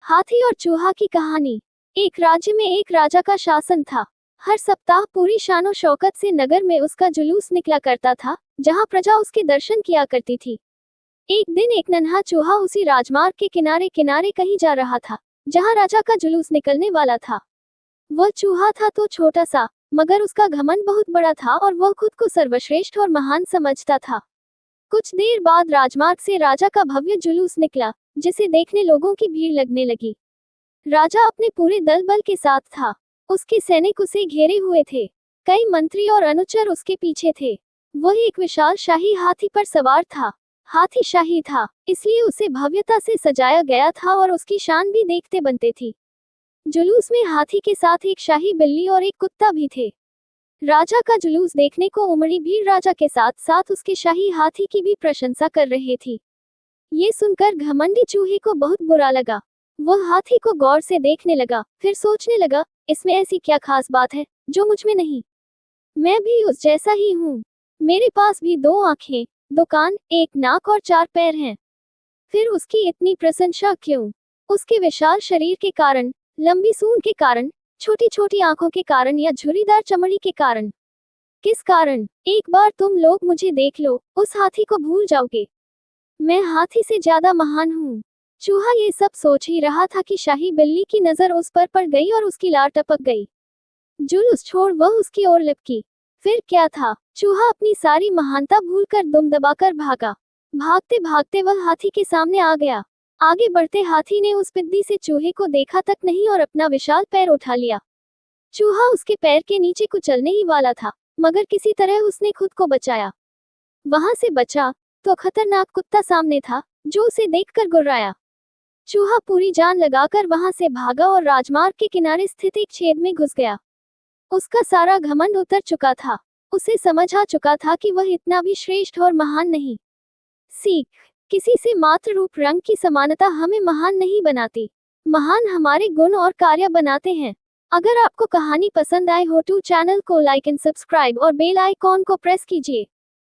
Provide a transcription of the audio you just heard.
हाथी और चूहा की कहानी। एक राज्य में एक राजा का शासन था। हर सप्ताह पूरी शानो शौकत से नगर में उसका जुलूस निकला करता था, जहां प्रजा उसके दर्शन किया करती थी। एक दिन एक नन्हा चूहा उसी राजमार्ग के किनारे किनारे कहीं जा रहा था, जहां राजा का जुलूस निकलने वाला था। वह चूहा था तो छोटा सा, मगर उसका घमंड बहुत बड़ा था और वह खुद को सर्वश्रेष्ठ और महान समझता था। कुछ देर बाद राजमार्ग से राजा का भव्य जुलूस निकला, जिसे देखने लोगों की भीड़ लगने लगी। राजा अपने पूरे दल बल के साथ था। उसके सैनिक उसे घेरे हुए थे। कई मंत्री और अनुचर उसके पीछे थे। वह एक विशाल शाही हाथी पर सवार था। हाथी शाही था, इसलिए उसे भव्यता से सजाया गया था और उसकी शान भी देखते बनते थी। जुलूस में हाथी के साथ एक शाही बिल्ली और एक कुत्ता भी थे। राजा का जुलूस देखने को उमड़ी भीड़ राजा के साथ साथ उसके शाही हाथी की भी प्रशंसा कर रही थी। ये सुनकर घमंडी चूहे को बहुत बुरा लगा। वह हाथी को गौर से देखने लगा, फिर सोचने लगा, इसमें ऐसी क्या खास बात है जो मुझ में नहीं। मैं भी उस जैसा ही हूँ। मेरे पास भी 2 आंखें, 2 कान, 1 नाक और 4 पैर हैं। फिर उसकी इतनी प्रशंसा क्यों? उसके विशाल शरीर के कारण, लंबी सूंड के कारण, छोटी छोटी आंखों के कारण या झुर्रीदार चमड़ी के कारण? किस कारण? एक बार तुम लोग मुझे देख लो, उस हाथी को भूल जाओगे। मैं हाथी से ज्यादा महान हूँ। चूहा ये सब सोच ही रहा था कि शाही बिल्ली की नजर उस पर पड़ गई और उसकी लार टपक गई। जुलूस छोड़ वह उसकी ओर लिपकी। फिर क्या था, चूहा अपनी सारी महानता भूलकर दुम दबाकर भागा। भागते भागते वह हाथी के सामने आ गया। आगे बढ़ते हाथी ने उस पिद्दी से चूहे को देखा तक नहीं और अपना विशाल पैर उठा लिया। चूहा उसके पैर के नीचे कुचलने ही वाला था, मगर किसी तरह उसने खुद को बचाया। वहां से बचा तो खतरनाक कुत्ता सामने था, जो उसे देखकर गुर्राया। चूहा पूरी जान लगाकर वहां से भागा और राजमार्ग के किनारे स्थित एक छेद में घुस गया। उसका सारा घमंड उतर चुका था। उसे समझ आ चुका था कि वह इतना भी श्रेष्ठ और महान नहीं। सीख, किसी से मात्र रूप रंग की समानता हमें महान नहीं बनाती। महान हमारे गुण और कार्य बनाते हैं। अगर आपको कहानी पसंद आए हो तो चैनल को लाइक एंड सब्सक्राइब और बेल आइकॉन को प्रेस कीजिए।